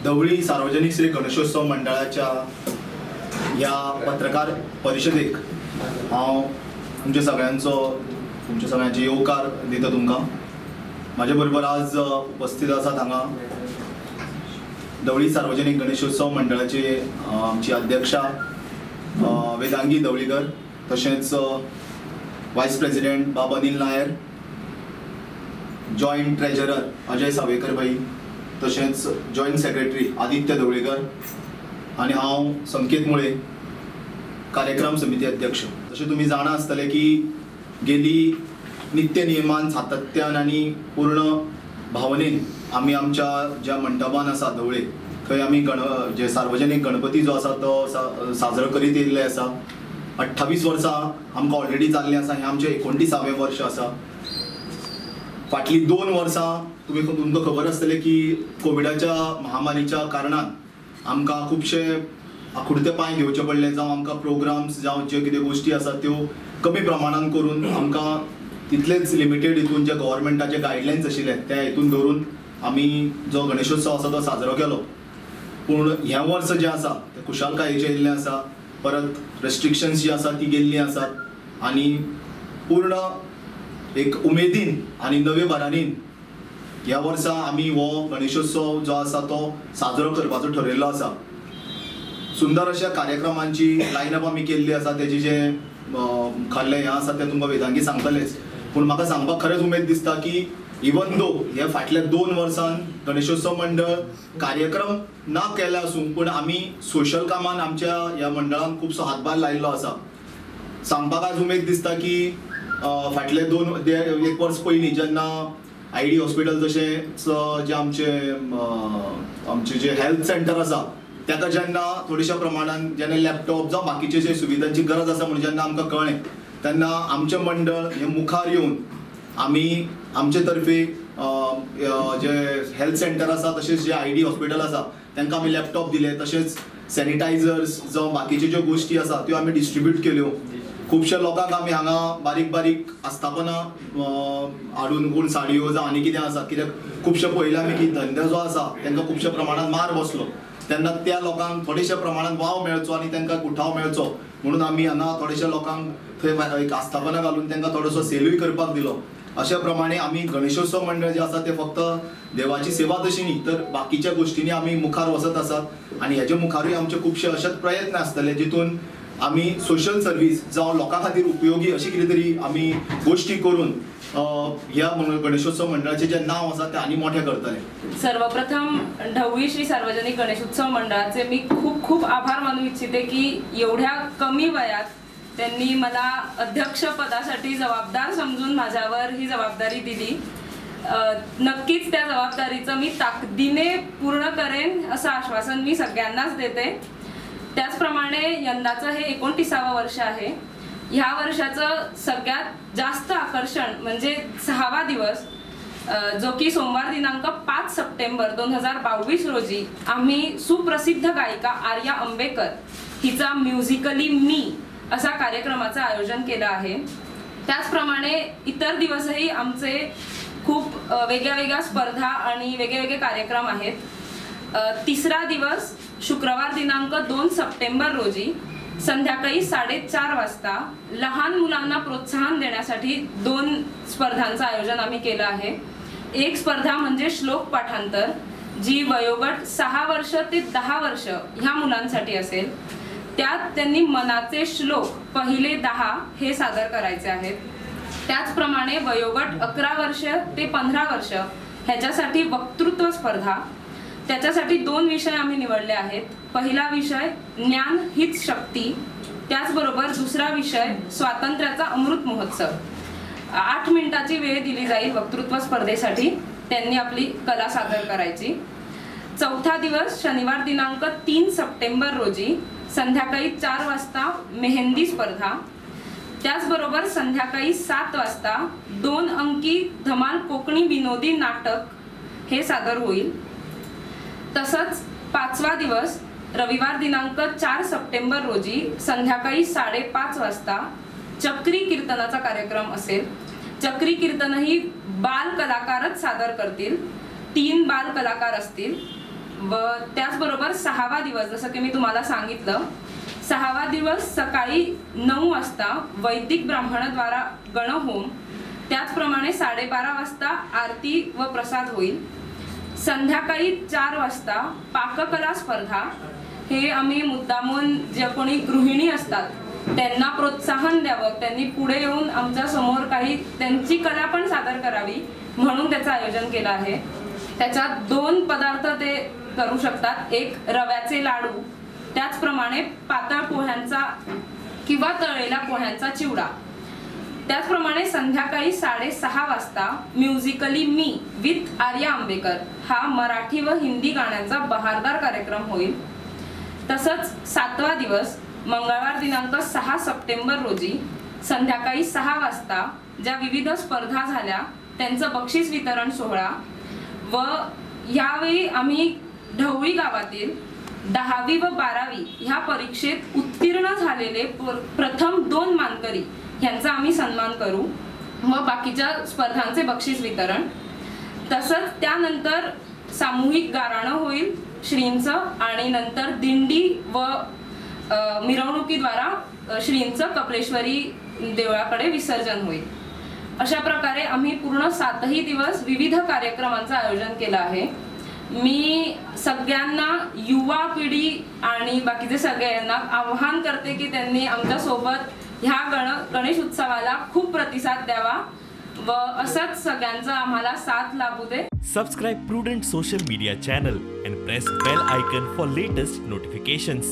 ढवळी सार्वजनिक श्री गणेशोत्सव मंडळाच्या या पत्रकार परिषदेक हांव तुमच्या सगळ्यांचे येवकार दिता तुमकां। माझ्या बरोबर आज उपस्थित आसात हांगा ढवळी सार्वजनिक गणेशोत्सव मंडळाचे आमची अध्यक्षा वेदांगी ढवळीकर, तशेंच वायस प्रेसिडेंट बाब अनिल नायर, जॉइंट ट्रेजरर अजय सावेकर भाई, तशेंच जॉइंट सेक्रेटरी आदित्य ढवळीकर आणि हांव संकेत मुळे, कार्यक्रम समिती अध्यक्ष। तशें तुमी जाणा आसतले की गेली नित्य नियमान सातत्यान आणि पूर्ण भावनेन आमी आमच्या ज्या मंडपान आसा ढवळे थंय आमी जे सार्वजनिक गणपती जो आसा तो साजरो करीत येयल्ले आसा। 28 वर्सां आमकां ऑलरेडी जाल्ली आसा, हें आमचें 29वें वर्ष आसा। फाटली 2 वर्सां तुमकां खबर आसतले की कोविडाच्या महामारीच्या कारणान आमकां खुबशे आखुडते पांय घेवचे पडले, जावं आमकां प्रोग्राम्स जावं ज्यो कितें गोश्टी आसात त्यो कमी प्रमाणान करून आमकां तितलेच लिमिटेड हितून जे गव्हर्मेंटाचे गायडलायन्स आशिल्ले त्या हितून धरून आमी जो गणेशोत्सव आसा तो साजरो केलो। पूण ह्या वर्स जे आसा ते खुशालकायेचे येयल्लें आसा, परत रेस्ट्रिक्शन्स जी आसा ती गेल्ली आसात आनी पूर्ण एक उमेदीन आनी नवे भरानीन ह्या वर्सा आमी हो गणेशोत्सव जो आसा तो साजरो करपाचो ठरयल्लो आसा। सुंदर अशा कार्यक्रमांची लायनअप आमी केल्ली आसा, तेजी जे खाल्ले हें आसा ते तुमकां वेदांगी सांगतलेच। पूण म्हाका सांगपाक खरेंच उमेद दिसता की इवन दो हे फाटल्या 2 वर्सां गणेशोत्सव मंडळ कार्यक्रम ना केले आसूं पूण आमी सोशल कामान आमच्या ह्या मंडळान खुबसो हातभार लायिल्लो आसा। सांगपाक आज उमेद दिसता की फाटले 1 वर्स पयलीं जेन्ना ID हॉस्पिटल तशेंच जे आमचे जे हेल्थ सेंटर आसा ताका जेन्ना थोड्याशा प्रमाणान जेन्ना लॅपटॉप जावं बाकीचे जे सुविधांची गरज आसा म्हणून जेन्ना आमकां कळ्ळें तेन्ना आमचें मंडळ हें मुखार येवन आमी आमचे तर्फे जे हेल्थ सेंटर आसा तशेंच जे ID हॉस्पिटल आसा तांकां आमी लॅपटॉप दिले, तशेंच सॅनिटायझर्स जावं बाकीचे ज्यो गोश्टी आसा त्यो आमी डिस्ट्रिब्यूट केल्यो। खुबशे लोकांक आमी हांगा बारीक बारीक आस्थापनां हाडून कोण साडयो जावं आनी कितें आसा, कित्याक खुबशे पळयलां आमी की धंदो जो आसा तांकां खुबशे प्रमाणात मार बसलो, तेन्ना त्या लोकांक थोडेशे प्रमाणात वाव मेळचो आनी तांकां उठाव मेळचो म्हणून आमी हांगा थोडेशे लोकांक थंय एक आस्थापना घालून तांकां थोडोसो सेलूय करपाक दिलो। अशा प्रमाणे आमी गणेशोत्सव मंडळ जे आसा ते फक्त देवाची सेवा तशी न्ही तर बाकीच्या गोश्टींनी आमी मुखार वचत आसात आनी हेजे मुखारूय आमचे खुबशे अशेच प्रयत्न आसतले जितून आमी सोशल सर्वीस जावं लोकां खातीर उपयोगी अशी कितें तरी आमी गोश्टी करून ह्या गणेशोत्सव मंडळाचे जे नाव आसा ते आनी मोठे करतले। सर्वप्रथम ढवळी श्री सार्वजनिक गणेशोत्सव मंडळाचे मी खूप खूप आभार मानू इच्छिते की एवढ्या कमी वयात त्यांनी मला अध्यक्ष पदासाठी जबाबदार समजून माझ्यावर ही जबाबदारी दिली। नक्कीच त्या जबाबदारीचं मी ताकदीने पूर्ण करेन असं आश्वासन मी सगळ्यांनाच देते। त्याचप्रमाणे यंदाचं हे 29वं वर्ष आहे। ह्या वर्षाचं सगळ्यात जास्त आकर्षण म्हणजे 6वा दिवस जो की सोमवार दिनांक 5 सप्टेंबर 2022 रोजी आम्ही सुप्रसिद्ध गायिका आर्या अंबेकर हिचा म्युझिकली मी असा कार्यक्रमाचं आयोजन केलं आहे। त्याचप्रमाणे इतर दिवसही आमचे खूप वेगळ्या स्पर्धा आणि वेगळे कार्यक्रम आहेत। तिसरा दिवस शुक्रवार दिनांक 2 सप्टेंबर रोजी संध्याकाळी 4:30 वाजता लहान मुलांना प्रोत्साहन देण्यासाठी 2 स्पर्धांचं आयोजन आम्ही केलं आहे। एक स्पर्धा म्हणजे श्लोक पाठांतर जी वयोगट 6 वर्ष ते 10 वर्ष ह्या मुलांसाठी असेल। त्यात त्यांनी मनाचे श्लोक पहिले 10 हे सादर करायचे आहेत। त्याचप्रमाणे वयोगट 11 वर्ष ते 15 वर्ष ह्याच्यासाठी वक्तृत्व स्पर्धा, त्याच्यासाठी 2 विषय आम्ही निवडले आहेत। पहिला विषय ज्ञान हीच शक्ती, त्याचबरोबर दुसरा विषय स्वातंत्र्याचा अमृत महोत्सव। 8 मिनिटाची वेळ दिली जाईल वक्तृत्व स्पर्धेसाठी, त्यांनी आपली कला सादर करायची। चौथा दिवस शनिवार दिनांक 3 सप्टेंबर रोजी संध्याकाळी 4 वाजता मेहंदी स्पर्धा, त्याचबरोबर संध्याकाळी 7 वाजता 2 अंकी धमाल कोकणी विनोदी नाटक हे सादर होईल। तसंच 5वा दिवस रविवार दिनांक 4 सप्टेंबर रोजी संध्याकाळी 5:30 वाजता चक्री कीर्तनाचा कार्यक्रम असेल। चक्री कीर्तन ही बाल कलाकारच सादर करतील, 3 बाल कलाकार असतील। व त्याचबरोबर 6वा दिवस जसं की मी तुम्हाला सांगितलं, 6वा दिवस सकाळी 9 वाजता वैदिक ब्राह्मणाद्वारा गणहोम, त्याचप्रमाणे 12:30 वाजता आरती व प्रसाद होईल. संध्याकाळी 4 वाजता पाककला स्पर्धा. हे आम्ही मुद्दामून ज्या कोणी गृहिणी असतात त्यांना प्रोत्साहन द्यावं, त्यांनी पुढे येऊन आमच्या समोर काही त्यांची कला पण सादर करावी म्हणून त्याचं आयोजन केलं आहे. त्याच्यात 2 पदार्थ ते करू शकतात, एक रव्याचे लाडू, त्याचप्रमाणे पातळ पोह्यांचा किंवा तळलेल्या पोह्यांचा चिवडा. त्याचप्रमाणे संध्याकाळी 6:30 वाजता musically me with Arya Ambekar हा मराठी व हिंदी गाण्यांचा बहारदार कार्यक्रम होईल. तसंच 7वा दिवस मंगळवार दिनांक 6 सप्टेंबर रोजी संध्याकाळी 6 वाजता ज्या विविध स्पर्धा झाल्या त्यांचं बक्षीस वितरण सोहळा व यावेळी आम्ही ढवळी गावातील 10वी व 12वी ह्या परीक्षेत उत्तीर्ण झालेले प्रथम 2 मानकरी यांचा आम्ही सन्मान करू व बाकीच्या स्पर्धांचे बक्षीस वितरण. तसंच त्यानंतर सामूहिक गाराणं होईल श्रींचं आणि नंतर दिंडी व मिरवणुकीद्वारा श्रींचं कपलेश्वरी देवळाकडे विसर्जन होईल. अशा प्रकारे आम्ही पूर्ण 7ही दिवस विविध कार्यक्रमांचं आयोजन केलं आहे. मी सगळ्यांना, युवा पिढी आणि बाकीचे सगळ्यांना आवाहन करते की त्यांनी आमच्या सोबत ह्या गणेश उत्सवाला खूप प्रतिसाद द्यावा व असंच सगळ्यांचा आम्हाला साथ लाभू दे. Subscribe Prudent social media channel and press bell icon for latest notifications.